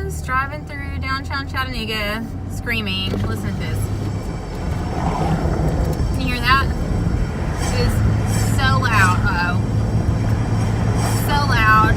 just driving through downtown Chattanooga, screaming. Listen to this. Can you hear that? It is so loud. Uh-oh. So loud.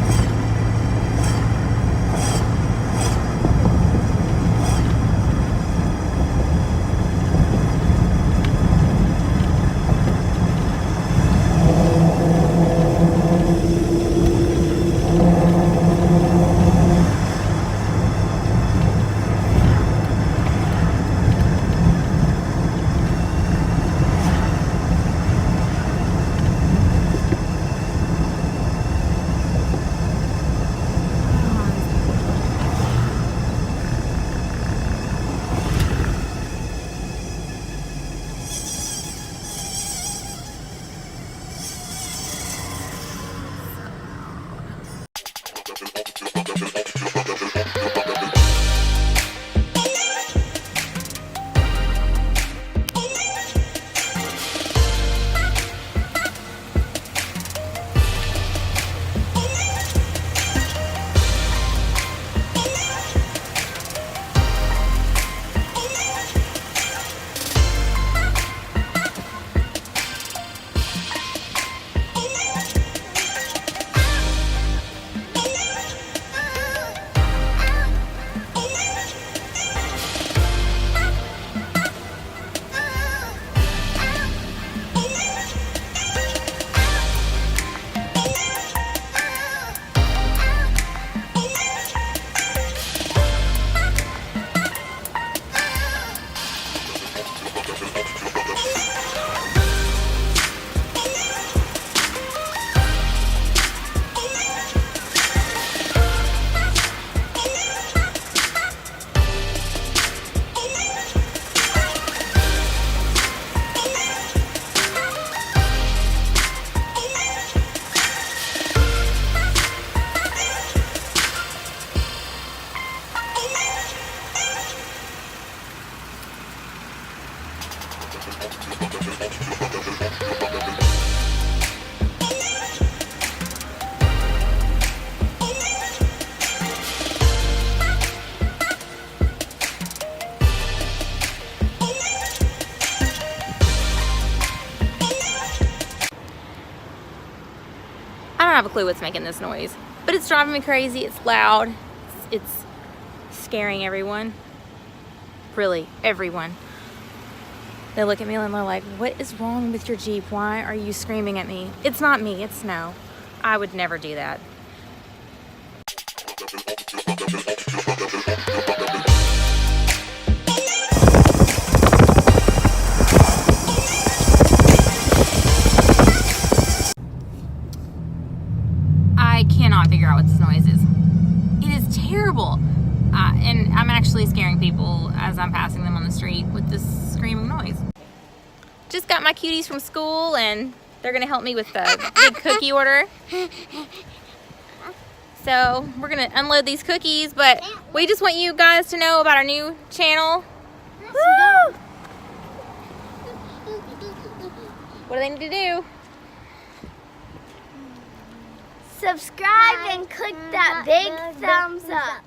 I don't have a clue what's making this noise, but it's driving me crazy. It's loud. It's scaring everyone. Really, everyone. They look at me and they're like, what is wrong with your Jeep? Why are you screaming at me? It's not me, it's Snow. I would never do that. I cannot figure out what this noise is. It is terrible. And I'm actually scaring people as I'm passing them on the street with this screaming noise. Just got my cuties from school and they're gonna help me with the big cookie order. So we're gonna unload these cookies, but we just want you guys to know about our new channel. Woo! What do they need to do? Subscribe and click that big thumbs up.